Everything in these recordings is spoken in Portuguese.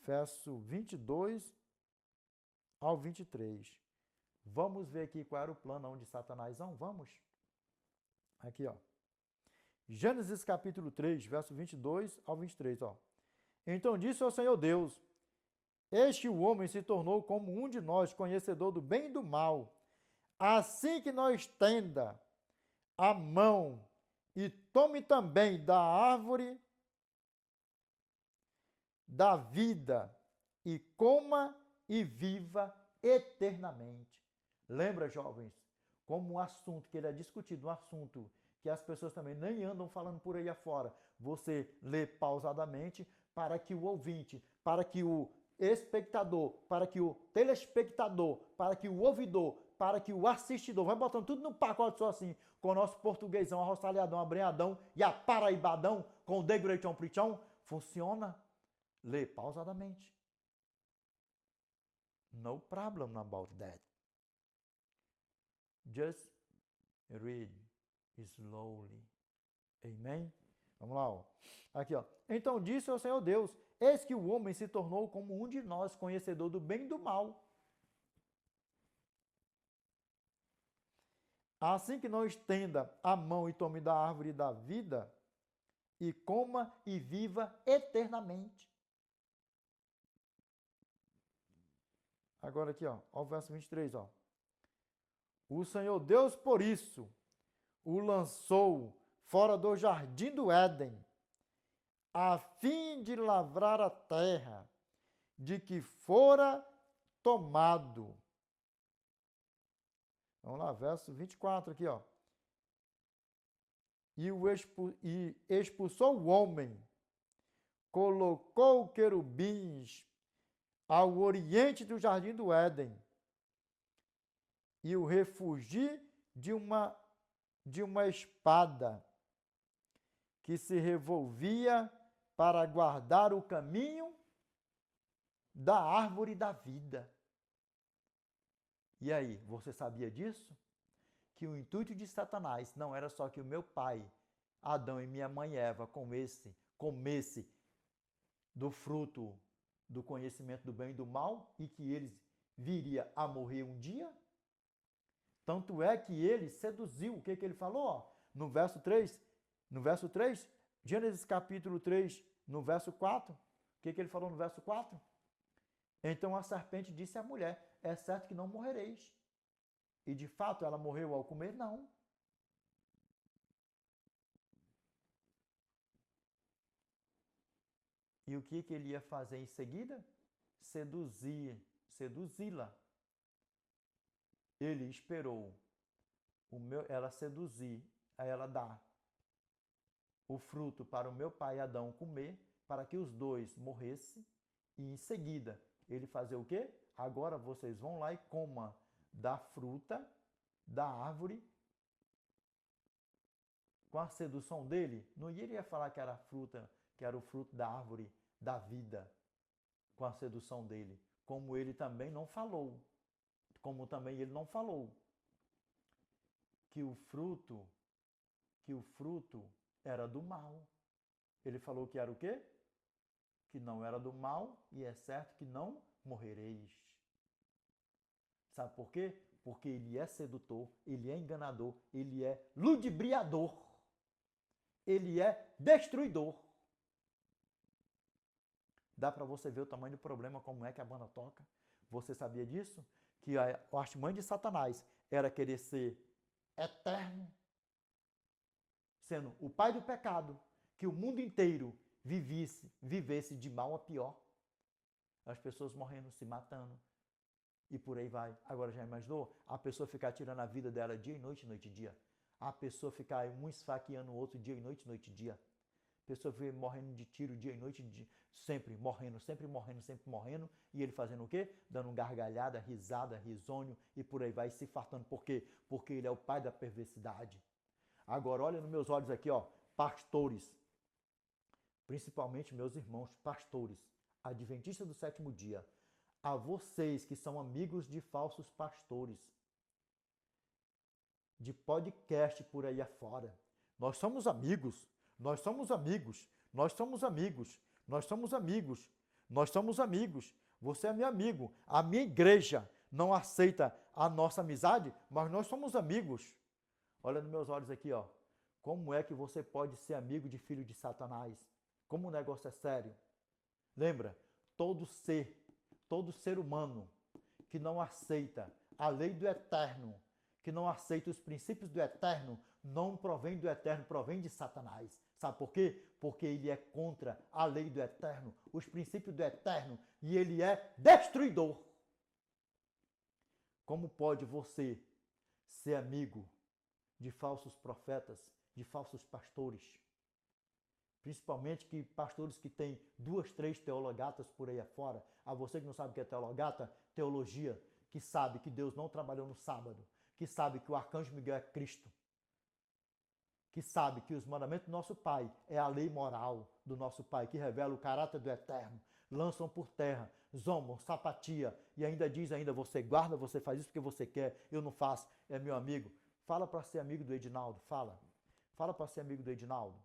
verso 22 ao 23. Vamos ver aqui qual era o plano de Satanás. Vamos? Aqui, ó. Gênesis capítulo 3, verso 22 ao 23, ó. Então disse ao Senhor Deus: Este o homem se tornou como um de nós, conhecedor do bem e do mal. Assim que nós estenda a mão e tome também da árvore da vida e coma e viva eternamente. Lembra, jovens, como um assunto que ele é discutido, um assunto que as pessoas também nem andam falando por aí afora. Você lê pausadamente para que o ouvinte, para que o espectador, para que o telespectador, para que o ouvidor, para que o assistidor, vai botando tudo no pacote só assim, com o nosso portuguesão, arroçalhadão, abrenhadão e a paraibadão, com o degreitão prichão, funciona. Lê pausadamente. No problem about that. Just read slowly. Amen? Vamos lá, ó. Aqui, ó. Então disse ao Senhor Deus: Eis que o homem se tornou como um de nós, conhecedor do bem e do mal. Assim que não estenda a mão e tome da árvore da vida, e coma e viva eternamente. Agora aqui, ó, o verso 23, ó. O Senhor Deus, por isso, o lançou fora do jardim do Éden, a fim de lavrar a terra, de que fora tomado. Vamos lá, verso 24 aqui, ó. E expulsou o homem, colocou querubins ao oriente do jardim do Éden, e o refugi de uma espada que se revolvia para guardar o caminho da árvore da vida. E aí, você sabia disso? Que o intuito de Satanás não era só que o meu pai, Adão, e minha mãe Eva comesse do fruto do conhecimento do bem e do mal e que eles viria a morrer um dia? Tanto é que ele seduziu, o que ele falou? Ó, no verso 3, Gênesis capítulo 3, no verso 4, o que ele falou no verso 4? Então a serpente disse à mulher: é certo que não morrereis. E de fato ela morreu ao comer? Não. E o que ele ia fazer em seguida? Seduzi-la. Ele esperou ela seduzir, a ela dar o fruto para o meu pai Adão comer, para que os dois morressem, e em seguida ele fazer o quê? Agora vocês vão lá e comam da fruta, da árvore, com a sedução dele. Não iria falar que era fruta, que era o fruto da árvore da vida, com a sedução dele, como ele também não falou. Como também ele não falou que o fruto era do mal. Ele falou que era o quê? Que não era do mal, e é certo que não morrereis. Sabe por quê? Porque ele é sedutor, ele é enganador, ele é ludibriador, ele é destruidor. Dá para você ver o tamanho do problema, como é que a banda toca? Você sabia disso? Que a artimanha de Satanás era querer ser eterno, sendo o pai do pecado, que o mundo inteiro vivesse de mal a pior. As pessoas morrendo, se matando, e por aí vai. Agora já imaginou? A pessoa ficar tirando a vida dela dia e noite e dia. A pessoa ficar um esfaqueando o outro dia e noite e dia. A pessoa fica morrendo de tiro dia e noite, sempre morrendo, e ele fazendo o quê? Dando gargalhada, risada, risonho, e por aí vai, se fartando. Por quê? Porque ele é o pai da perversidade. Agora, olha nos meus olhos aqui, ó, pastores, principalmente meus irmãos pastores, adventistas do sétimo dia, a vocês que são amigos de falsos pastores, de podcast por aí afora. Nós somos amigos, nós somos amigos, nós somos amigos, nós somos amigos. Nós somos amigos. Você é meu amigo. A minha igreja não aceita a nossa amizade, mas nós somos amigos. Olha nos meus olhos aqui, ó. Como é que você pode ser amigo de filho de Satanás? Como o negócio é sério. Lembra? Todo ser humano que não aceita a lei do eterno, que não aceita os princípios do eterno, não provém do eterno, provém de Satanás. Sabe por quê? Porque ele é contra a lei do eterno, os princípios do eterno, e ele é destruidor. Como pode você ser amigo de falsos profetas, de falsos pastores? Principalmente que pastores que têm 2, 3 teologatas por aí afora. A você que não sabe o que é teologata, teologia, que sabe que Deus não trabalhou no sábado, que sabe que o arcanjo Miguel é Cristo, que sabe que os mandamentos do nosso Pai é a lei moral do nosso Pai, que revela o caráter do eterno, lançam por terra, zombam, sapatia, e ainda diz você guarda, você faz isso porque você quer, eu não faço, é meu amigo. Fala para ser amigo do Edinaldo, fala. Fala para ser amigo do Edinaldo.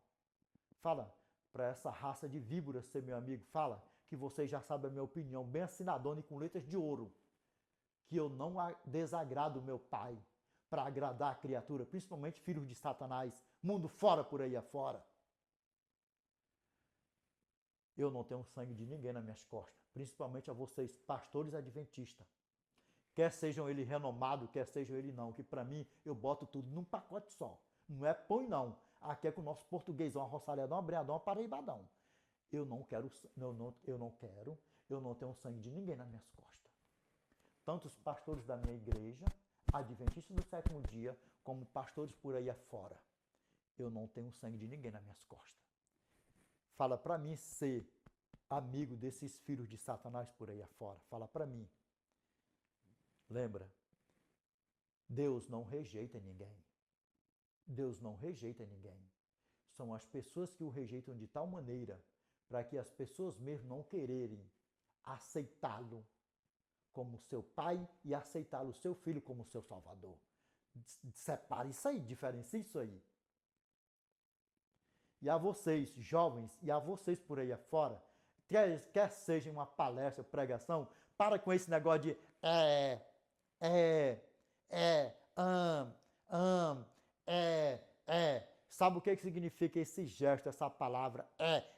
Fala para essa raça de víboras ser meu amigo. Fala que vocês já sabem a minha opinião, bem assinadona e com letras de ouro, que eu não desagrado o meu Pai para agradar a criatura, principalmente filhos de Satanás, mundo fora por aí afora. Eu não tenho sangue de ninguém nas minhas costas, principalmente a vocês, pastores adventistas. Quer sejam eles renomados, quer sejam eles não, que para mim eu boto tudo num pacote só. Não é põe não. Aqui é com o nosso português, uma roçalhadão, uma breadão, uma paraibadão. Eu não tenho sangue de ninguém nas minhas costas. Tanto os pastores da minha igreja, adventistas do sétimo dia, como pastores por aí afora. Eu não tenho sangue de ninguém nas minhas costas. Fala para mim ser amigo desses filhos de Satanás por aí afora. Fala para mim. Lembra? Deus não rejeita ninguém. Deus não rejeita ninguém. São as pessoas que o rejeitam de tal maneira para que as pessoas mesmo não quererem aceitá-lo como seu pai e aceitá-lo, seu filho, como seu salvador. Separe isso aí, diferencie isso aí. E a vocês, jovens, e a vocês por aí afora, quer seja uma palestra, pregação, para com esse negócio de Sabe o que significa esse gesto, essa palavra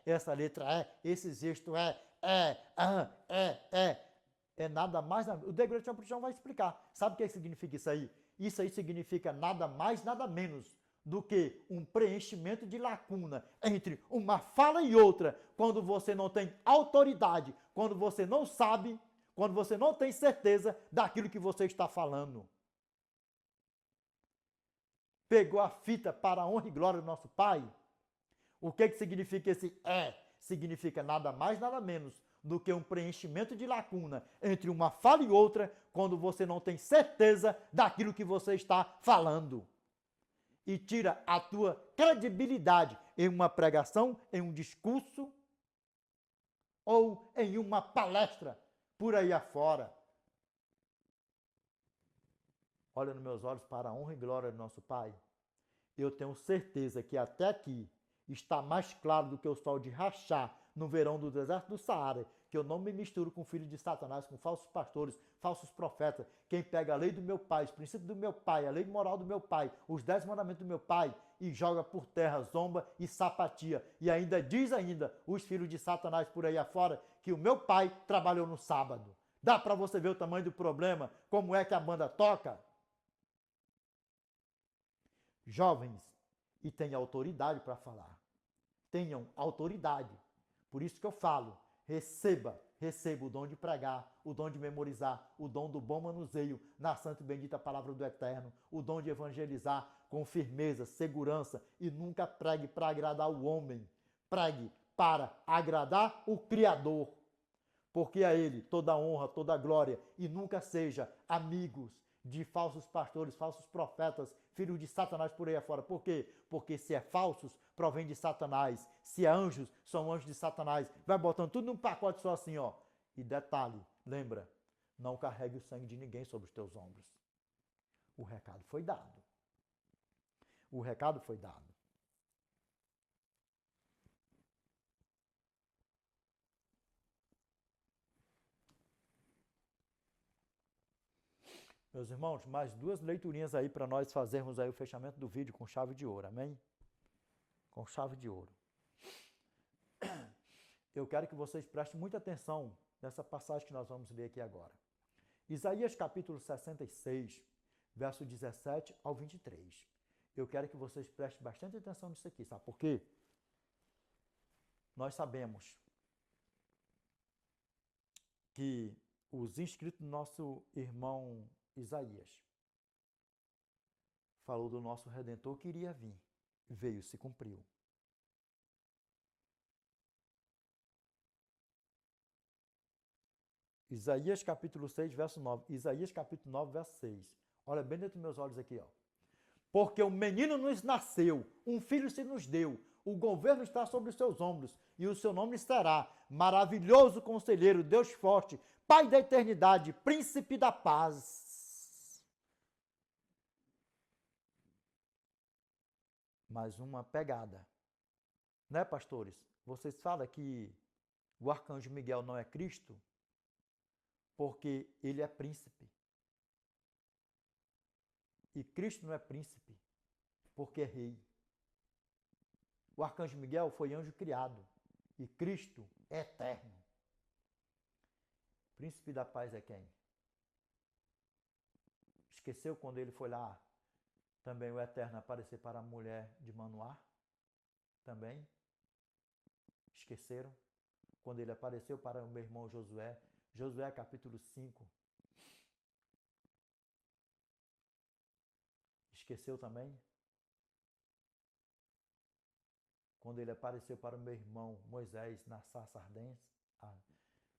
essa letra esse gesto é nada mais, o Degratião Puxão vai explicar. Sabe o que significa isso aí? Isso aí significa nada mais, nada menos do que um preenchimento de lacuna entre uma fala e outra, quando você não tem autoridade, quando você não sabe, quando você não tem certeza daquilo que você está falando. Pegou a fita para a honra e glória do nosso Pai? O que significa esse Significa nada mais, nada menos do que um preenchimento de lacuna entre uma fala e outra, quando você não tem certeza daquilo que você está falando. E tira a tua credibilidade em uma pregação, em um discurso ou em uma palestra por aí afora. Olha nos meus olhos para a honra e glória do nosso Pai. Eu tenho certeza que até aqui está mais claro do que o sol de rachar no verão do deserto do Saara, que eu não me misturo com filhos de Satanás, com falsos pastores, falsos profetas. Quem pega a lei do meu Pai, os princípios do meu Pai, a lei moral do meu Pai, os 10 mandamentos do meu Pai e joga por terra, zomba e sapatia. E ainda diz os filhos de Satanás por aí afora, que o meu Pai trabalhou no sábado. Dá para você ver o tamanho do problema, como é que a banda toca? Jovens, e tenham autoridade para falar. Tenham autoridade. Por isso que eu falo, receba o dom de pregar, o dom de memorizar, o dom do bom manuseio na santa e bendita palavra do Eterno, o dom de evangelizar com firmeza, segurança e nunca pregue para agradar o homem. Pregue para agradar o Criador, porque a Ele toda a honra, toda a glória, e nunca seja amigos de falsos pastores, falsos profetas, filhos de Satanás por aí afora. Por quê? Porque se é falsos, provém de Satanás. Se é anjos, são anjos de Satanás. Vai botando tudo num pacote só assim, ó. E detalhe, lembra, não carregue o sangue de ninguém sobre os teus ombros. O recado foi dado. O recado foi dado. Meus irmãos, mais 2 leiturinhas aí para nós fazermos aí o fechamento do vídeo com chave de ouro, amém? Com chave de ouro. Eu quero que vocês prestem muita atenção nessa passagem que nós vamos ler aqui agora. Isaías capítulo 66, verso 17 ao 23. Eu quero que vocês prestem bastante atenção nisso aqui, sabe por quê? Nós sabemos que os inscritos do nosso irmão Isaías falou do nosso Redentor que iria vir. Veio, se cumpriu. Isaías capítulo 6, verso 9. Isaías capítulo 9, verso 6. Olha bem dentro dos meus olhos aqui, ó. Porque um menino nos nasceu, um filho se nos deu, o governo está sobre os seus ombros, e o seu nome será Maravilhoso Conselheiro, Deus Forte, Pai da Eternidade, Príncipe da Paz. Mais uma pegada. Né, pastores? Vocês falam que o arcanjo Miguel não é Cristo porque ele é príncipe. E Cristo não é príncipe porque é rei. O arcanjo Miguel foi anjo criado e Cristo é eterno. Príncipe da paz é quem? Esqueceu quando ele foi lá, também o eterno, aparecer para a mulher de Manoá? Também? Esqueceram? Quando ele apareceu para o meu irmão Josué, Josué capítulo 5. Esqueceu também? Quando ele apareceu para o meu irmão Moisés na sarça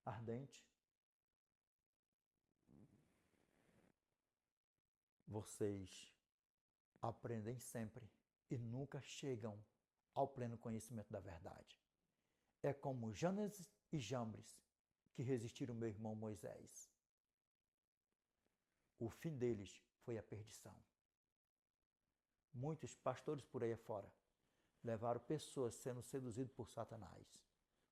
ardente. Vocês aprendem sempre e nunca chegam ao pleno conhecimento da verdade. É como Janes e Jambres que resistiram ao meu irmão Moisés. O fim deles foi a perdição. Muitos pastores por aí afora levaram pessoas sendo seduzidas por Satanás,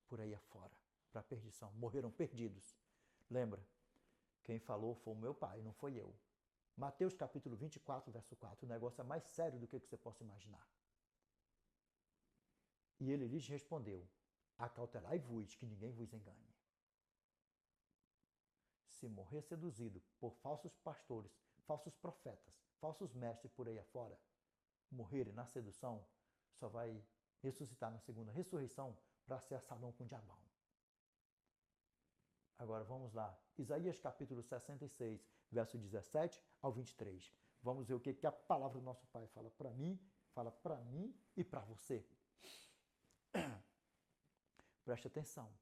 por aí afora, para a perdição. Morreram perdidos. Lembra? Quem falou foi o meu pai, não foi eu. Mateus capítulo 24, verso 4. O negócio é mais sério do que você possa imaginar. E ele lhes respondeu: acautelai-vos, que ninguém vos engane. Se morrer seduzido por falsos pastores, falsos profetas, falsos mestres por aí afora, morrerem na sedução, só vai ressuscitar na segunda ressurreição para ser assalão com o diabão. Agora vamos lá. Isaías capítulo 66, verso 17 ao 23. Vamos ver o que a palavra do nosso Pai fala para mim e para você. Preste atenção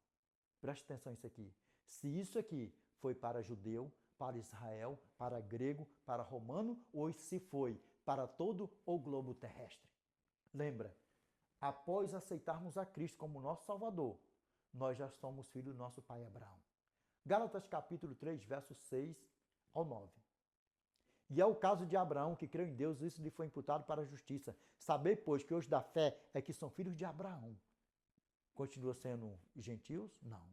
nisso aqui. Se isso aqui foi para judeu, para Israel, para grego, para romano, ou se foi para todo o globo terrestre. Lembra, após aceitarmos a Cristo como nosso Salvador, nós já somos filhos do nosso pai Abraão. Gálatas capítulo 3, versos 6 ao 9. E é o caso de Abraão, que creu em Deus, isso lhe foi imputado para a justiça. Sabei, pois, que os da fé é que são filhos de Abraão. Continua sendo gentios? Não.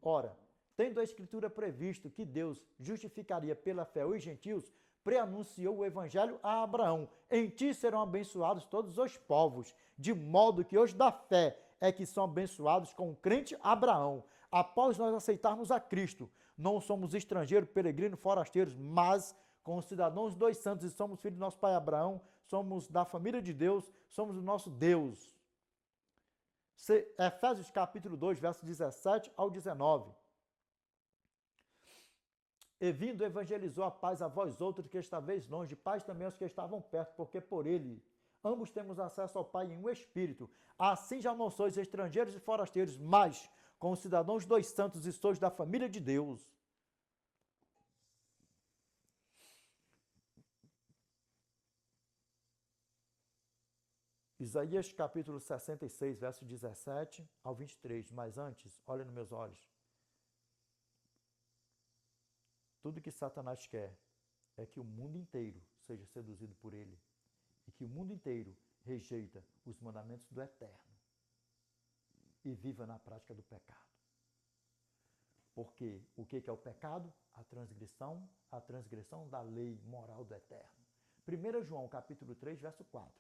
Ora, tendo a Escritura previsto que Deus justificaria pela fé os gentios, preanunciou o evangelho a Abraão. Em ti serão abençoados todos os povos, de modo que os da fé é que são abençoados com o crente Abraão. Após nós aceitarmos a Cristo, não somos estrangeiros, peregrinos, forasteiros, mas concidadãos dos santos e somos filhos do nosso pai Abraão, somos da família de Deus, somos do nosso Deus. Efésios capítulo 2, versos 17 ao 19. E vindo evangelizou a paz a vós outros que estáveis longe, paz também aos que estavam perto, porque por ele ambos temos acesso ao Pai em um Espírito. Assim já não sois estrangeiros e forasteiros, mas concidadãos dos santos e sois da família de Deus. Isaías capítulo 66, verso 17 ao 23. Mas antes, olha nos meus olhos. Tudo que Satanás quer é que o mundo inteiro seja seduzido por ele e que o mundo inteiro rejeita os mandamentos do Eterno e viva na prática do pecado. Porque o que é o pecado? A transgressão da lei moral do Eterno. 1 João capítulo 3, verso 4.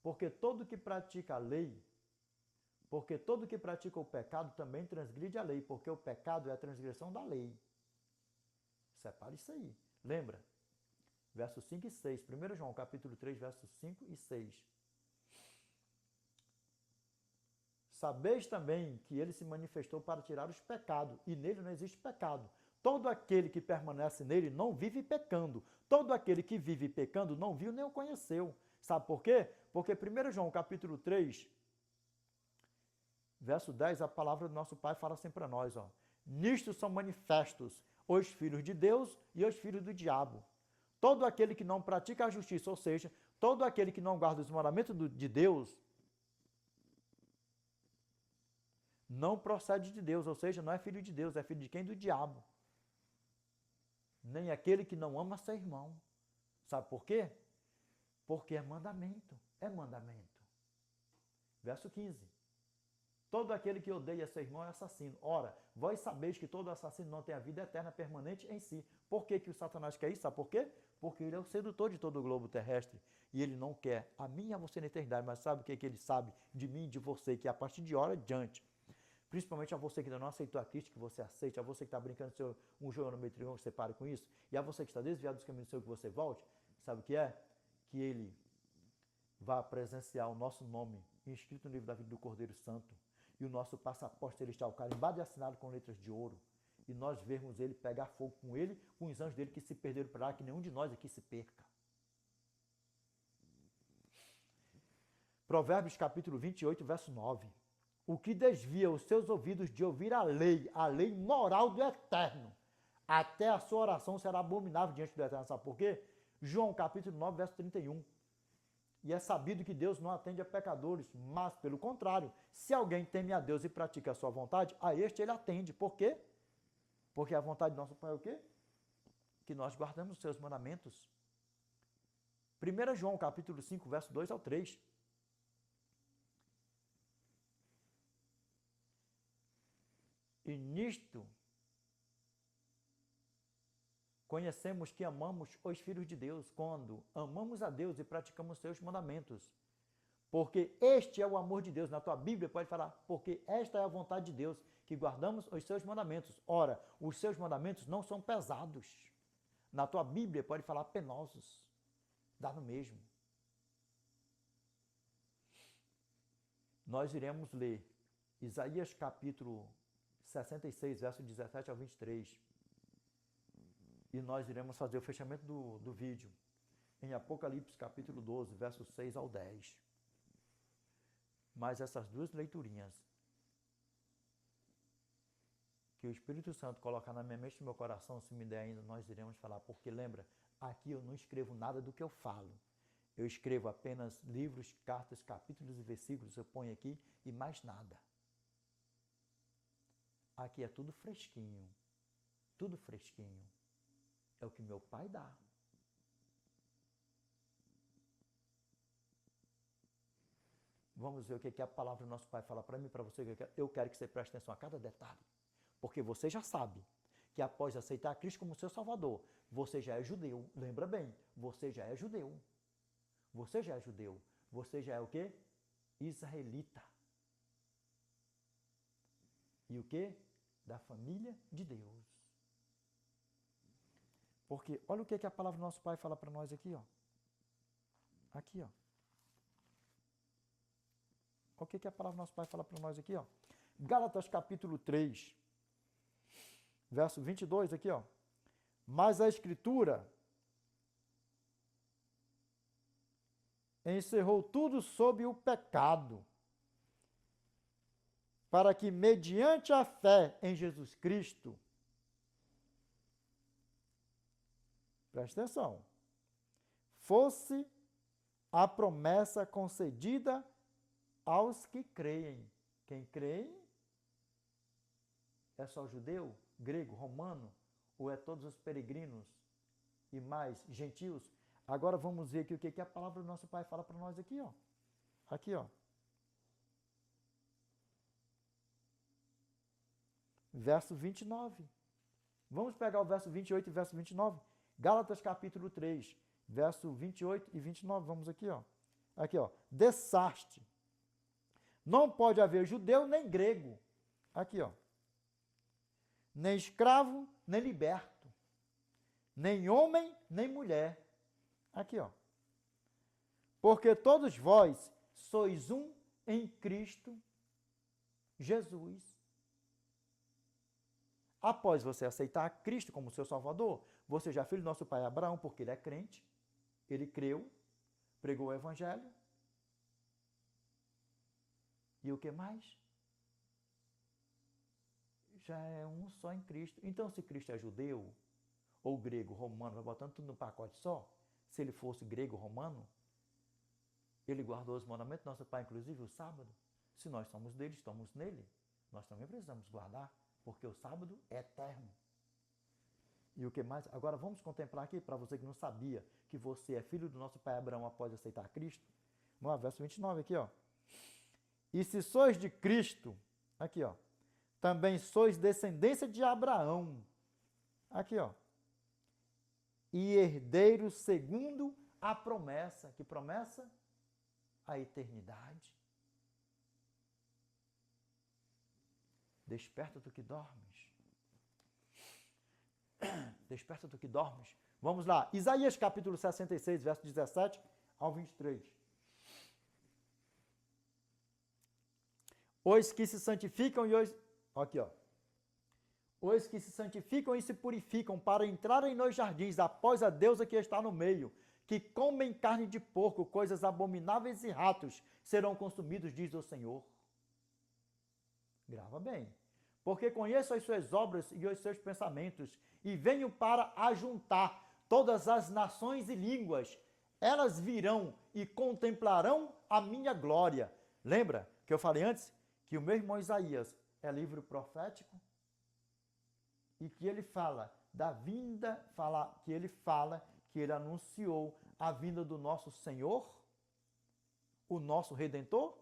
Porque todo que pratica a lei, porque todo que pratica o pecado também transgride a lei, porque o pecado é a transgressão da lei. Separe isso aí. Lembra? Versos 5 e 6. 1 João capítulo 3, versos 5 e 6. Sabeis também que ele se manifestou para tirar os pecados, e nele não existe pecado. Todo aquele que permanece nele não vive pecando. Todo aquele que vive pecando não viu nem o conheceu. Sabe por quê? Porque 1 João capítulo 3, verso 10, a palavra do nosso Pai fala assim para nós, ó. Nisto são manifestos os filhos de Deus e os filhos do diabo. Todo aquele que não pratica a justiça, ou seja, todo aquele que não guarda os mandamentos de Deus, não procede de Deus, ou seja, não é filho de Deus, é filho de quem? Do diabo. Nem aquele que não ama seu irmão. Sabe por quê? Porque é mandamento, é mandamento. Verso 15. Todo aquele que odeia seu irmão é assassino. Ora, vós sabeis que todo assassino não tem a vida eterna permanente em si. Por que que o Satanás quer isso? Sabe por quê? Porque ele é o sedutor de todo o globo terrestre. E ele não quer a mim e a você na eternidade, mas sabe o que ele sabe de mim e de você? Que a partir de hora adiante, principalmente a você que ainda não aceitou a Cristo, que você aceite, a você que está brincando um jogo no meio triunfo, que você pare com isso, e a você que está desviado dos caminhos do Senhor, que você volte, sabe o que é? Que ele vai presenciar o nosso nome inscrito no livro da vida do Cordeiro Santo, e o nosso passaporte celestial carimbado e assinado com letras de ouro, e nós vermos ele pegar fogo com ele, com os anjos dele que se perderam para lá, que nenhum de nós aqui se perca. Provérbios capítulo 28, verso 9. O que desvia os seus ouvidos de ouvir a lei moral do Eterno, até a sua oração será abominável diante do Eterno. Sabe por quê? João capítulo 9, verso 31. E é sabido que Deus não atende a pecadores, mas, pelo contrário, se alguém teme a Deus e pratica a sua vontade, a este ele atende. Por quê? Porque a vontade do nosso Pai é o quê? Que nós guardamos os seus mandamentos. 1 João capítulo 5, verso 2 ao 3. E nisto conhecemos que amamos os filhos de Deus, quando amamos a Deus e praticamos seus mandamentos. Porque este é o amor de Deus. Na tua Bíblia pode falar, porque esta é a vontade de Deus, que guardamos os seus mandamentos. Ora, os seus mandamentos não são pesados. Na tua Bíblia pode falar penosos. Dá no mesmo. Nós iremos ler Isaías capítulo 66, verso 17 ao 23. E nós iremos fazer o fechamento do vídeo em Apocalipse capítulo 12, versos 6 ao 10. Mas essas duas leiturinhas que o Espírito Santo colocar na minha mente e no meu coração, se me der ainda, nós iremos falar. Porque lembra, aqui eu não escrevo nada do que eu falo. Eu escrevo apenas livros, cartas, capítulos e versículos, eu ponho aqui e mais nada. Aqui é tudo fresquinho, tudo fresquinho. É o que meu Pai dá. Vamos ver o que a palavra do nosso Pai fala para mim e para você. Eu quero que você preste atenção a cada detalhe. Porque você já sabe que após aceitar Cristo como seu Salvador, você já é judeu. Lembra bem, você já é judeu. Você já é judeu. Você já é o quê? Israelita. E o quê? Da família de Deus. Porque olha o que a palavra do nosso Pai fala para nós aqui, ó. Aqui, ó. O que a palavra do nosso Pai fala para nós aqui, ó. Gálatas capítulo 3, verso 22 aqui, ó. Mas a Escritura encerrou tudo sob o pecado, para que mediante a fé em Jesus Cristo, presta atenção, fosse a promessa concedida aos que creem. Quem crê é só judeu, grego, romano, ou é todos os peregrinos e mais gentios? Agora vamos ver aqui o que a palavra do nosso Pai fala para nós aqui, ó. Aqui, ó. verso 29. Vamos pegar o verso 28 e verso 29. Gálatas capítulo 3, verso 28 e 29. Vamos aqui, ó. Aqui, ó. Dessaste. Não pode haver judeu nem grego. Aqui, ó. Nem escravo, nem liberto. Nem homem, nem mulher. Aqui, ó. Porque todos vós sois um em Cristo Jesus. Após você aceitar Cristo como seu Salvador, você já é filho do nosso pai Abraão, porque ele é crente, ele creu, pregou o Evangelho. E o que mais? Já é um só em Cristo. Então, se Cristo é judeu, ou grego, romano, vai botando tudo no pacote só, se ele fosse grego, romano, ele guardou os mandamentos do nosso pai, inclusive o sábado. Se nós somos dele, estamos nele, nós também precisamos guardar, porque o sábado é eterno. E o que mais? Agora vamos contemplar aqui, para você que não sabia que você é filho do nosso pai Abraão após aceitar Cristo. Vamos lá, verso 29 aqui, ó. E se sois de Cristo, aqui, ó, também sois descendência de Abraão. Aqui, ó. E herdeiros segundo a promessa. Que promessa? A eternidade. Desperta tu que dormes. Desperta tu que dormes. Vamos lá. Isaías capítulo 66, verso 17 ao 23. Os que se santificam e os... Aqui, ó. Os que se santificam e se purificam para entrarem nos jardins após a deusa que está no meio, que comem carne de porco, coisas abomináveis e ratos, serão consumidos, diz o Senhor. Grava bem. Porque conheço as suas obras e os seus pensamentos, e venho para ajuntar todas as nações e línguas. Elas virão e contemplarão a minha glória. Lembra que eu falei antes que o meu irmão Isaías é livro profético? E que ele fala da vinda, que ele anunciou a vinda do nosso Senhor, o nosso Redentor.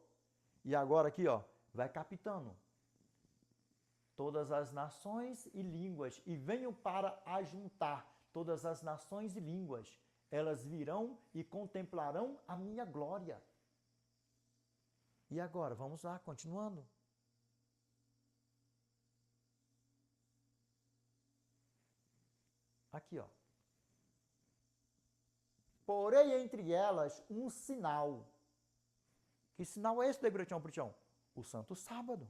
E agora aqui, ó, vai capitando. Todas as nações e línguas, e venham para ajuntar todas as nações e línguas. Elas virão e contemplarão a minha glória. E agora, vamos lá, continuando. Aqui, ó. Porém entre elas um sinal. Que sinal é esse, Degretião? O Santo Sábado.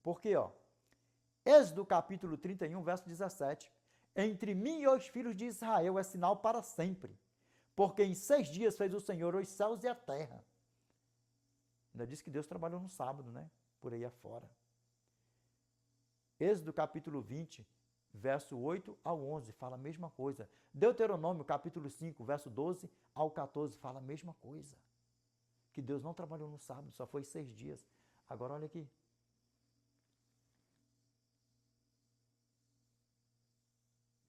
Por quê, ó? Êxodo capítulo 31, verso 17. Entre mim e os filhos de Israel é sinal para sempre, porque em 6 dias fez o Senhor os céus e a terra. Ainda diz que Deus trabalhou no sábado, né? Por aí afora. Êxodo capítulo 20, verso 8 ao 11, fala a mesma coisa. Deuteronômio capítulo 5, verso 12 ao 14, fala a mesma coisa. Que Deus não trabalhou no sábado, só foi 6 dias. Agora olha aqui.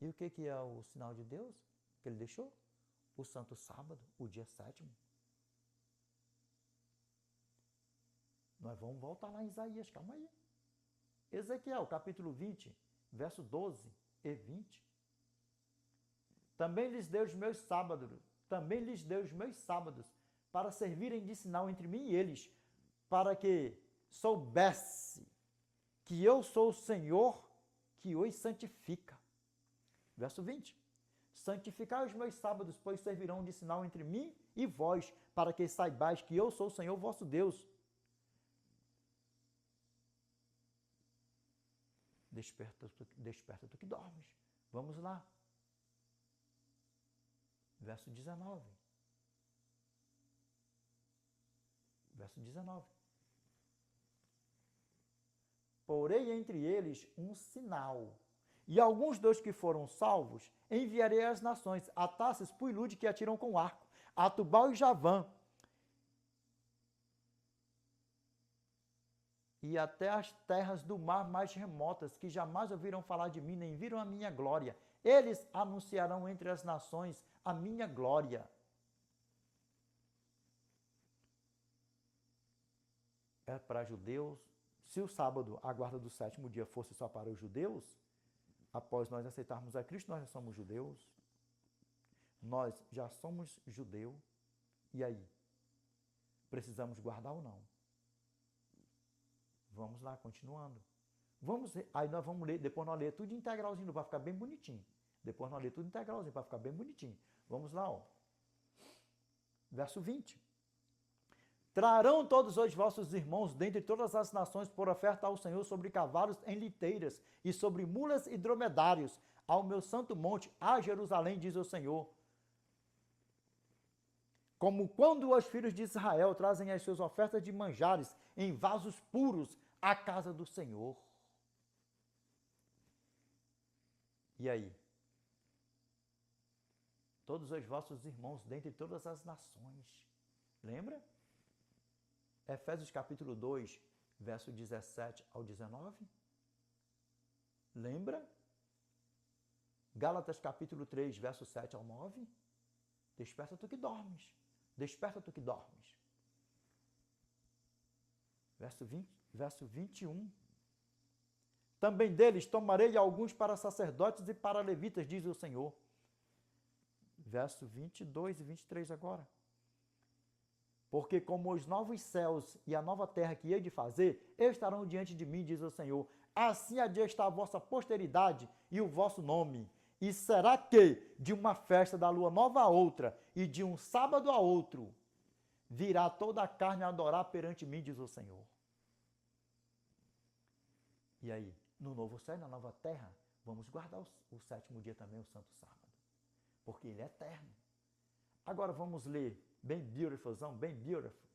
E o que é o sinal de Deus que ele deixou? O Santo Sábado, o dia 7º. Nós vamos voltar lá em Isaías, calma aí. Ezequiel, capítulo 20, verso 12 e 20. Também lhes dei os meus sábados, para servirem de sinal entre mim e eles, para que soubesse que eu sou o Senhor que os santifica. Verso 20. Santificai os meus sábados, pois servirão de sinal entre mim e vós, para que saibais que eu sou o Senhor vosso Deus. Desperta tu que dormes. Vamos lá. Verso 19. Verso 19. Porém entre eles um sinal. E alguns dos que foram salvos enviarei às nações, a Tarsis, Puilude, que atiram com arco, a Tubal e Javã, e até as terras do mar mais remotas, que jamais ouviram falar de mim, nem viram a minha glória. Eles anunciarão entre as nações a minha glória. É para judeus, Se o sábado, a guarda do sétimo dia, fosse só para os judeus, após nós aceitarmos a Cristo, nós já somos judeus. Nós já somos judeu. E aí? Precisamos guardar ou não? Vamos lá, continuando. Aí nós vamos ler, depois nós ler tudo integralzinho, para ficar bem bonitinho. Depois nós ler tudo integralzinho, para ficar bem bonitinho. Vamos lá, ó. Verso 20. Trarão todos os vossos irmãos dentre todas as nações por oferta ao Senhor sobre cavalos em liteiras e sobre mulas e dromedários ao meu santo monte, a Jerusalém, diz o Senhor. Como quando os filhos de Israel trazem as suas ofertas de manjares em vasos puros à casa do Senhor. E aí? Todos os vossos irmãos dentre todas as nações. Lembra? Efésios capítulo 2, verso 17 ao 19. Lembra? Gálatas capítulo 3, verso 7 ao 9. Desperta tu que dormes. Desperta tu que dormes. Verso 21. Também deles tomarei alguns para sacerdotes e para levitas, diz o Senhor. Verso 22 e 23 agora. Porque como os novos céus e a nova terra que hei de fazer, estarão diante de mim, diz o Senhor. Assim há de estar a vossa posteridade e o vosso nome. E será que, de uma festa da lua nova a outra, e de um sábado a outro, virá toda a carne a adorar perante mim, diz o Senhor. E aí, no novo céu e na nova terra, vamos guardar o sétimo dia também, o santo sábado. Porque ele é eterno. Agora vamos ler bem beautifulzão, bem beautiful.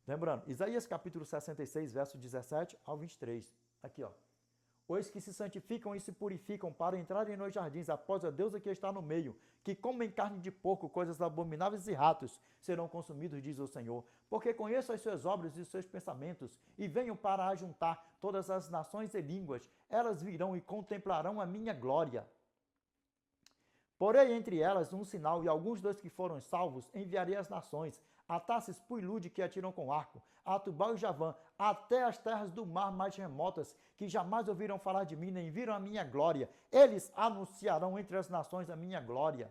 Lembrando, Isaías capítulo 66, verso 17 ao 23. Aqui, ó. Os que se santificam e se purificam para entrarem nos jardins após a deusa que está no meio, que comem carne de porco, coisas abomináveis e ratos, serão consumidos, diz o Senhor. Porque conheço as suas obras e os seus pensamentos, e venho para ajuntar todas as nações e línguas. Elas virão e contemplarão a minha glória. Porém, entre elas um sinal, e alguns dos que foram salvos enviarei às nações, a Tarsis, Puilude, que atiram com arco, a Tubal e Javã, até as terras do mar mais remotas, que jamais ouviram falar de mim, nem viram a minha glória. Eles anunciarão entre as nações a minha glória.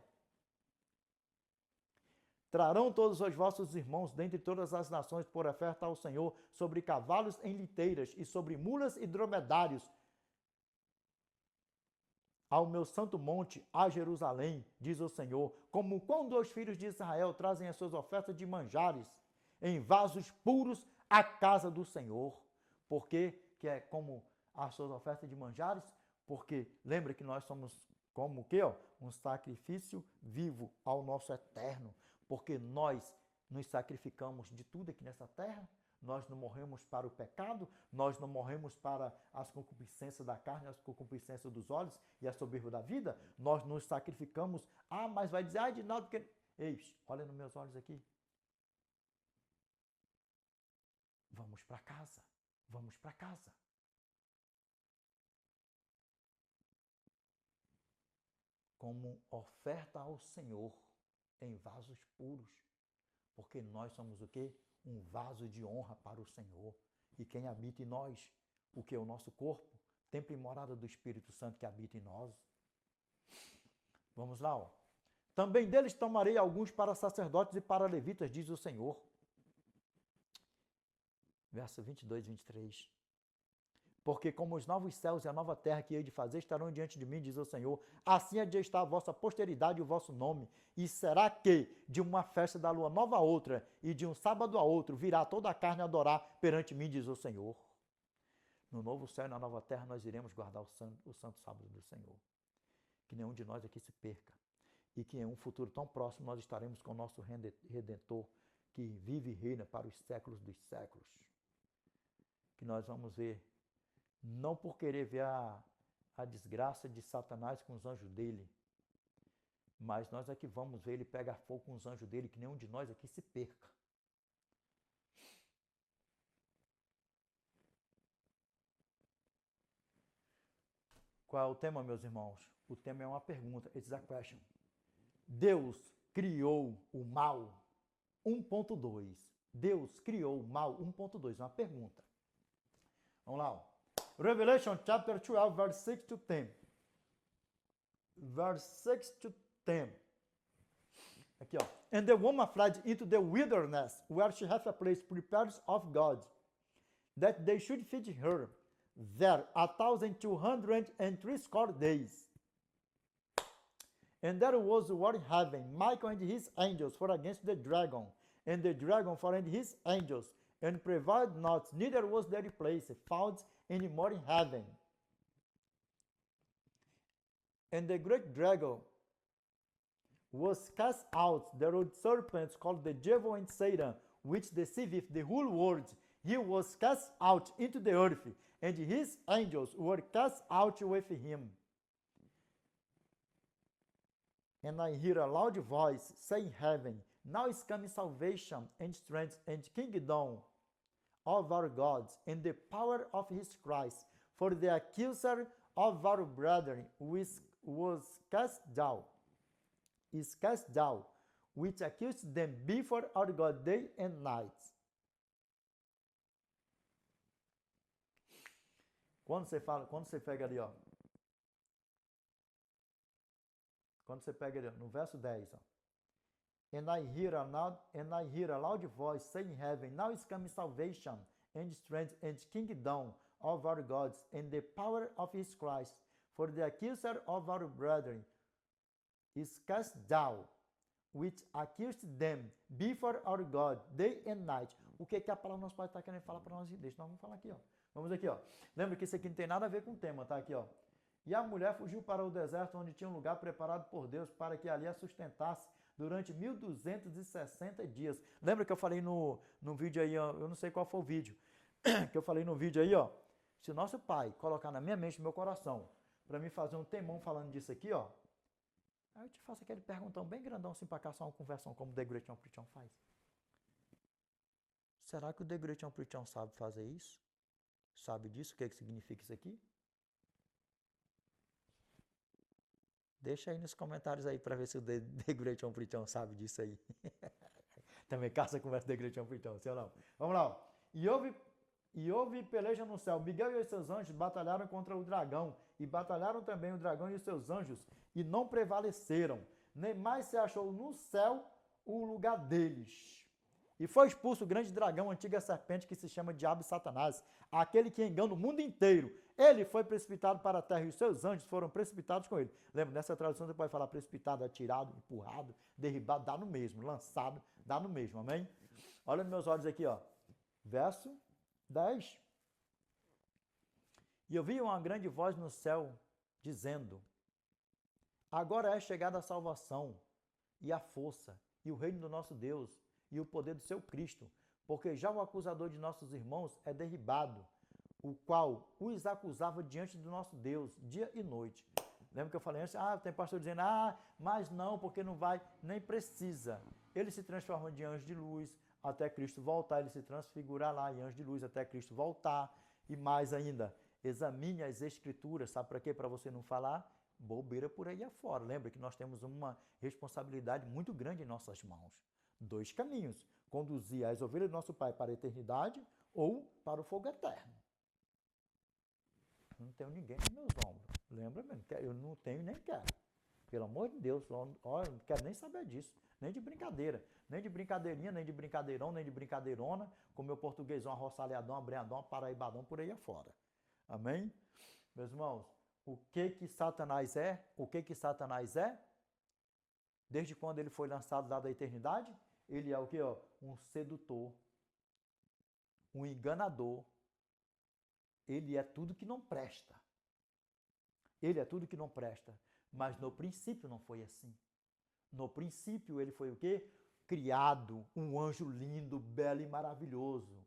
Trarão todos os vossos irmãos dentre todas as nações por oferta ao Senhor, sobre cavalos em liteiras, e sobre mulas e dromedários, ao meu santo monte, a Jerusalém, diz o Senhor, como quando os filhos de Israel trazem as suas ofertas de manjares em vasos puros à casa do Senhor. Por quê? Que é como as suas ofertas de manjares? Porque lembra que nós somos como o quê? Um sacrifício vivo ao nosso eterno. Porque nós nos sacrificamos de tudo aqui nessa terra. Nós não morremos para o pecado, nós não morremos para as concupiscências da carne, as concupiscências dos olhos e a soberba da vida. Nós nos sacrificamos. Ah, mas vai dizer, de nada, porque... Eis, olha nos meus olhos aqui. Vamos para casa, vamos para casa. Como oferta ao Senhor em vasos puros. Porque nós somos o quê? Um vaso de honra para o Senhor. E quem habita em nós, o que é o nosso corpo, templo e morada do Espírito Santo que habita em nós. Vamos lá, ó. Também deles tomarei alguns para sacerdotes e para levitas, diz o Senhor. Verso 22 e 23. Porque como os novos céus e a nova terra que hei de fazer estarão diante de mim, diz o Senhor, assim há de estar a vossa posteridade e o vosso nome. E será que de uma festa da lua nova a outra e de um sábado a outro virá toda a carne a adorar perante mim, diz o Senhor. No novo céu e na nova terra nós iremos guardar o santo sábado do Senhor. Que nenhum de nós aqui se perca. E que em um futuro tão próximo nós estaremos com o nosso Redentor, que vive e reina para os séculos dos séculos. Que nós vamos ver, não por querer ver a desgraça de Satanás com os anjos dele, mas nós aqui vamos ver ele pegar fogo com os anjos dele, que nenhum de nós aqui se perca. Qual é o tema, meus irmãos? O tema é uma pergunta. It's a question. Deus criou o mal 1.2. Deus criou o mal 1.2. Uma pergunta. Vamos lá. Revelation chapter 12, verse 6 to 10. Verse 6 to 10. Aqui, ó. And the woman fled into the wilderness, where she hath a place prepared of God, that they should feed her there 1,260 days. And there was war in heaven, Michael and his angels fought against the dragon, and the dragon fought and his angels, and prevailed not, neither was their place found any more in heaven. And the great dragon was cast out, the old serpent called the devil and Satan, which deceiveth the whole world. He was cast out into the earth, and his angels were cast out with him. And I hear a loud voice saying, heaven, now is coming salvation and strength and kingdom of our God, and the power of his Christ. For the accuser of our brethren was cast down, which accused them before our God day and night. Quando você pega ali, ó. Quando você pega ali, no verso 10, ó. And I hear a loud voice saying, heaven, now is coming salvation and strength and kingdom of our God, and the power of his Christ. For the accuser of our brethren is cast down, which accused them before our God day and night. O que a palavra do nosso Pai está querendo falar para nós? Deixa nós vamos falar aqui, ó. Vamos aqui, ó. Lembra que isso aqui não tem nada a ver com o tema, tá aqui, ó. E a mulher fugiu para o deserto, onde tinha um lugar preparado por Deus para que ali a sustentasse durante 1.260 dias. Lembra que eu falei no vídeo aí, ó, eu não sei qual foi o vídeo, que eu falei no vídeo aí, ó. Se o nosso Pai colocar na minha mente, no meu coração, para me fazer um temão falando disso aqui, ó, aí eu te faço aquele perguntão bem grandão assim para cá, só uma conversão como o The Great John Preaching faz. Será que o The Great John Preaching sabe fazer isso? Sabe disso? O que significa isso aqui? Deixa aí nos comentários aí para ver se o The Great John Preaching sabe disso aí. Também caça conversa The Great John Preaching, sei ou não? Vamos lá. Ó. E houve peleja no céu. Miguel e os seus anjos batalharam contra o dragão, e batalharam também o dragão e os seus anjos, e não prevaleceram. Nem mais se achou no céu o lugar deles. E foi expulso o grande dragão, a antiga serpente, que se chama Diabo e Satanás, aquele que engana o mundo inteiro. Ele foi precipitado para a terra, e os seus anjos foram precipitados com ele. Lembra, nessa tradução você pode falar precipitado, atirado, empurrado, derribado, dá no mesmo, lançado, dá no mesmo, amém? Olha nos meus olhos aqui, ó. Verso 10. E eu vi uma grande voz no céu, dizendo, agora é chegada a salvação, e a força, e o reino do nosso Deus, e o poder do seu Cristo, porque já o acusador de nossos irmãos é derribado, o qual os acusava diante do nosso Deus, dia e noite. Lembra que eu falei antes? Tem pastor dizendo, mas não, porque não vai, nem precisa. Ele se transforma de anjo de luz até Cristo voltar, ele se transfigura lá em anjo de luz até Cristo voltar, e mais ainda, examine as escrituras, sabe para quê? Para você não falar bobeira por aí afora. Lembra que nós temos uma responsabilidade muito grande em nossas mãos. 2 caminhos, conduzir as ovelhas do nosso Pai para a eternidade ou para o fogo eterno. Não tenho ninguém nos meus ombros. Lembra mesmo? Eu não tenho e nem quero. Pelo amor de Deus, olha, não quero nem saber disso. Nem de brincadeira. Nem de brincadeirinha, nem de brincadeirão, nem de brincadeirona. Com meu portuguesão arroçalhadão, abreadão, paraibadão, por aí afora. Amém? Meus irmãos, o que Satanás é? O que Satanás é? Desde quando ele foi lançado lá da eternidade? Ele é o quê? Um sedutor. Um enganador. Ele é tudo que não presta. Ele é tudo que não presta. Mas no princípio não foi assim. No princípio ele foi o quê? Criado, um anjo lindo, belo e maravilhoso.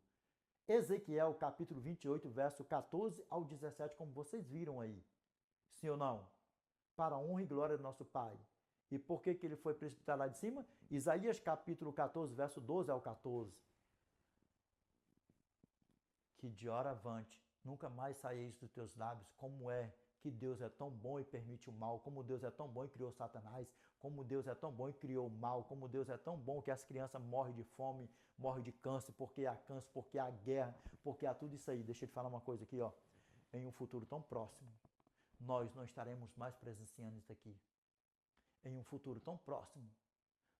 Ezequiel capítulo 28, verso 14 ao 17, como vocês viram aí. Sim ou não? Para a honra e glória do nosso Pai. E por que ele foi precipitado lá de cima? Isaías capítulo 14, verso 12 ao 14. Que de hora avante nunca mais saia isso dos teus lábios, como é que Deus é tão bom e permite o mal, como Deus é tão bom e criou Satanás, como Deus é tão bom e criou o mal, como Deus é tão bom que as crianças morrem de fome, morrem de câncer, porque há câncer, porque há guerra, porque há tudo isso aí. Deixa eu te falar uma coisa aqui, ó. Em um futuro tão próximo, nós não estaremos mais presenciando isso aqui. Em um futuro tão próximo,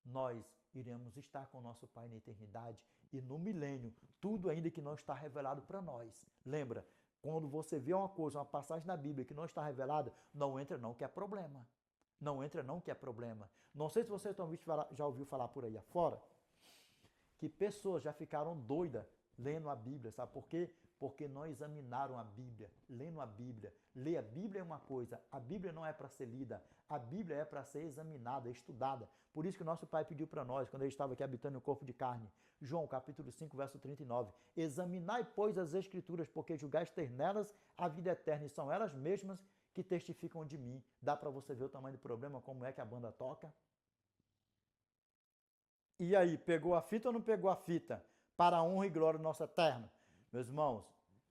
nós iremos estar com o nosso Pai na eternidade e no milênio, tudo ainda que não está revelado para nós. Lembra, quando você vê uma coisa, uma passagem na Bíblia que não está revelada, não entra não, que é problema. Não entra não, que é problema. Não sei se você já ouviu falar por aí afora, que pessoas já ficaram doidas lendo a Bíblia, sabe por quê? Porque não examinaram a Bíblia, lendo a Bíblia. Ler a Bíblia é uma coisa, a Bíblia não é para ser lida, a Bíblia é para ser examinada, estudada. Por isso que o nosso Pai pediu para nós, quando ele estava aqui habitando no corpo de carne, João capítulo 5, verso 39, examinai, pois, as Escrituras, porque julgais ter nelas a vida eterna, e são elas mesmas que testificam de mim. Dá para você ver o tamanho do problema, como é que a banda toca? E aí, pegou a fita ou não pegou a fita? Para a honra e glória do nosso eterno. Meus irmãos,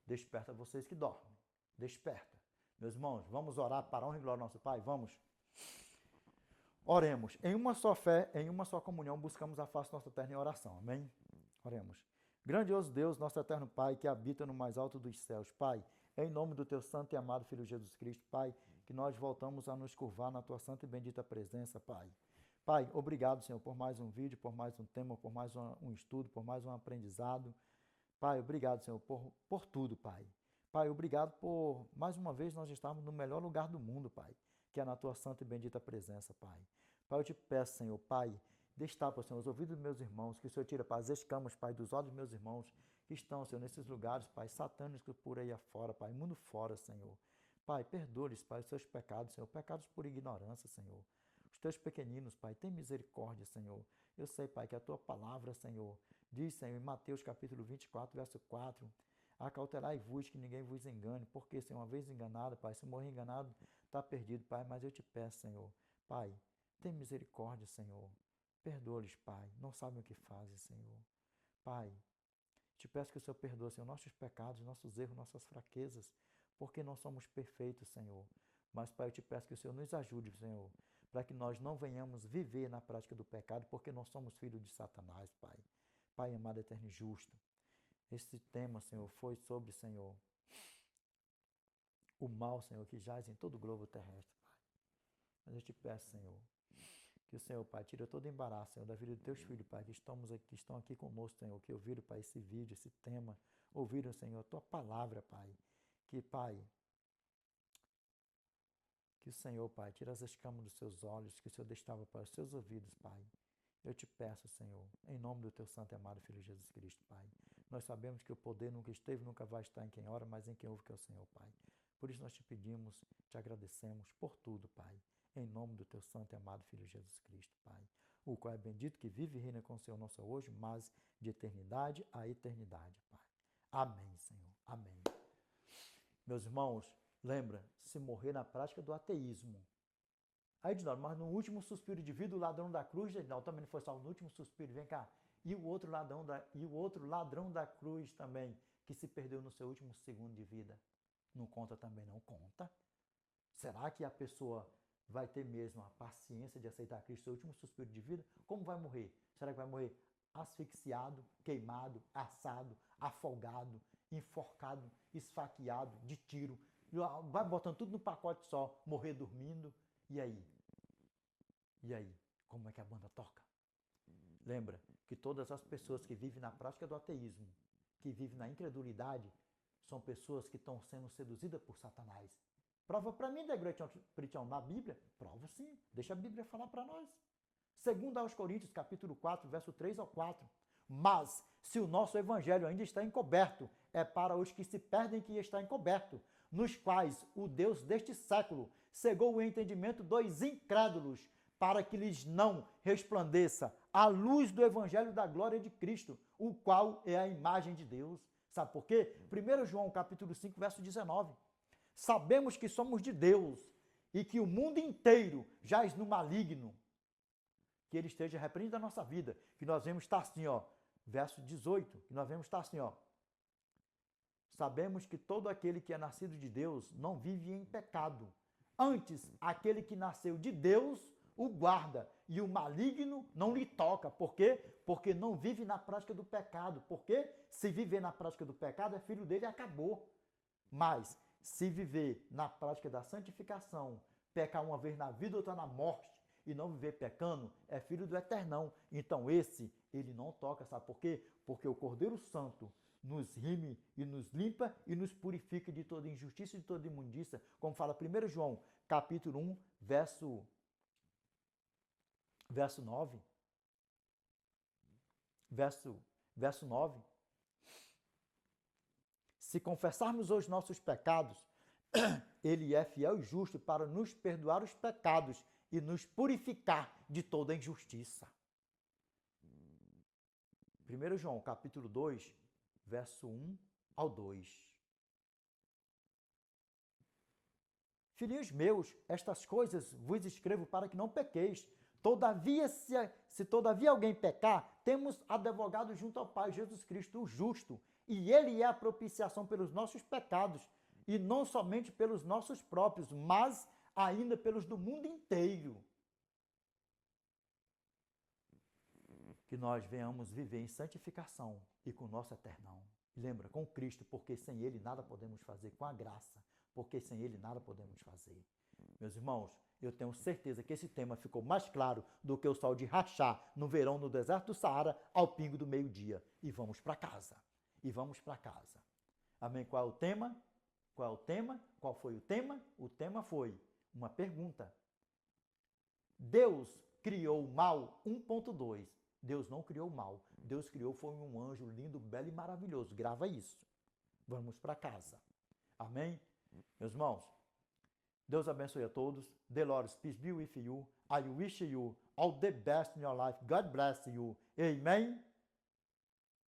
desperta vocês que dormem. Desperta. Meus irmãos, vamos orar para a honra e glória do nosso Pai? Vamos? Oremos. Em uma só fé, em uma só comunhão, buscamos a face do nosso eterno em oração. Amém? Oremos. Grandioso Deus, nosso eterno Pai, que habita no mais alto dos céus. Pai, em nome do teu santo e amado Filho Jesus Cristo, Pai, que nós voltamos a nos curvar na tua santa e bendita presença, Pai. Pai, obrigado, Senhor, por mais um vídeo, por mais um tema, por mais um estudo, por mais um aprendizado. Pai, obrigado, Senhor, por tudo, Pai. Pai, obrigado por, mais uma vez, nós estarmos no melhor lugar do mundo, Pai, que é na tua santa e bendita presença, Pai. Pai, eu te peço, Senhor, Pai, destapa, Senhor, os ouvidos dos meus irmãos, que o Senhor tira, Pai, as escamas, Pai, dos olhos dos meus irmãos, que estão, Senhor, nesses lugares, Pai, satânicos por aí afora, Pai, mundo fora, Senhor. Pai, perdoa-lhes, Pai, os seus pecados, Senhor, pecados por ignorância, Senhor. Os teus pequeninos, Pai, tem misericórdia, Senhor. Eu sei, Pai, que a tua palavra, Senhor, diz, Senhor, em Mateus capítulo 24, verso 4, acautelai-vos que ninguém vos engane, porque, Senhor, uma vez enganado, Pai, se morrer enganado, está perdido, Pai, mas eu te peço, Senhor, Pai, tem misericórdia, Senhor. Perdoa-lhes, Pai, não sabem o que fazem, Senhor. Pai, te peço que o Senhor perdoe, Senhor, nossos pecados, nossos erros, nossas fraquezas, porque não somos perfeitos, Senhor. Mas, Pai, eu te peço que o Senhor nos ajude, Senhor, para que nós não venhamos viver na prática do pecado, porque nós somos filhos de Satanás, Pai. Pai amado, eterno e justo. Esse tema, Senhor, foi sobre, Senhor, o mal, Senhor, que jaz em todo o globo terrestre, Pai. Mas eu te peço, Senhor, que o Senhor, Pai, tira todo o embaraço, Senhor, da vida dos teus filhos, Pai, que estão aqui conosco, Senhor, que ouviram, Pai, esse vídeo, esse tema, ouviram, Senhor, a tua palavra, Pai. Que, Pai, que o Senhor, Pai, tira as escamas dos seus olhos, que o Senhor destava para os seus ouvidos, Pai. Eu te peço, Senhor, em nome do teu santo e amado Filho Jesus Cristo, Pai. Nós sabemos que o poder nunca esteve, nunca vai estar em quem ora, mas em quem ouve, que é o Senhor, Pai. Por isso nós te pedimos, te agradecemos por tudo, Pai. Em nome do teu santo e amado Filho Jesus Cristo, Pai. O qual é bendito, que vive e reina com o Senhor não só hoje, mas de eternidade a eternidade, Pai. Amém, Senhor. Amém. Meus irmãos, lembra, se morrer na prática do ateísmo. Aí diz, mas no último suspiro de vida, o ladrão da cruz, não, também não foi salvo no último suspiro, vem cá. E o outro ladrão da cruz também, que se perdeu no seu último segundo de vida. Não conta também, não conta. Será que a pessoa vai ter mesmo a paciência de aceitar Cristo no seu último suspiro de vida? Como vai morrer? Será que vai morrer asfixiado, queimado, assado, afogado, enforcado, esfaqueado, de tiro? Vai botando tudo no pacote só, morrer dormindo? E aí? E aí? Como é que a banda toca? Lembra que todas as pessoas que vivem na prática do ateísmo, que vivem na incredulidade, são pessoas que estão sendo seduzidas por Satanás. Prova para mim, Cristian, na Bíblia? Prova sim. Deixa a Bíblia falar para nós. Segundo aos Coríntios, capítulo 4, verso 3 ao 4. Mas, se o nosso evangelho ainda está encoberto, é para os que se perdem que está encoberto, nos quais o Deus deste século cegou o entendimento dos incrédulos, para que lhes não resplandeça a luz do evangelho da glória de Cristo, o qual é a imagem de Deus. Sabe por quê? 1 João, capítulo 5, verso 19. Sabemos que somos de Deus e que o mundo inteiro jaz no maligno. Que ele esteja repreendido da nossa vida, que nós vamos estar assim, ó, verso 18, que nós vamos estar assim, ó. sabemos que todo aquele que é nascido de Deus não vive em pecado. Antes, aquele que nasceu de Deus o guarda, e o maligno não lhe toca. Por quê? Porque não vive na prática do pecado. Porque se viver na prática do pecado, é filho dele e acabou. Mas, se viver na prática da santificação, pecar uma vez na vida, outra na morte, e não viver pecando, é filho do Eternão. Então esse, ele não toca, sabe por quê? Porque o Cordeiro Santo nos rime e nos limpa e nos purifica de toda injustiça e de toda imundícia, como fala 1 João, capítulo 1, verso 9. Verso 9. Se confessarmos os nossos pecados, ele é fiel e justo para nos perdoar os pecados e nos purificar de toda injustiça. 1 João, capítulo 2, verso 1 ao 2. Filhinhos meus, estas coisas vos escrevo para que não pequeis. Todavia, se todavia alguém pecar, temos advogado junto ao Pai, Jesus Cristo, o justo, e ele é a propiciação pelos nossos pecados, e não somente pelos nossos próprios, mas ainda pelos do mundo inteiro. Que nós venhamos viver em santificação e com o nosso Eternão. Lembra, com Cristo, porque sem Ele nada podemos fazer, com a graça, porque sem Ele nada podemos fazer. Meus irmãos, eu tenho certeza que esse tema ficou mais claro do que o sol de rachar no verão no deserto do Saara ao pingo do meio-dia. E vamos para casa. E vamos para casa. Amém? Qual é o tema? Qual é o tema? Qual foi o tema? O tema foi uma pergunta. Deus criou o mal 1.2. Deus não criou o mal. Deus criou foi um anjo lindo, belo e maravilhoso. Grava isso. Vamos para casa. Amém? Meus irmãos, Deus abençoe a todos. The Lord peace be with you. I wish you all the best in your life. God bless you. Amen.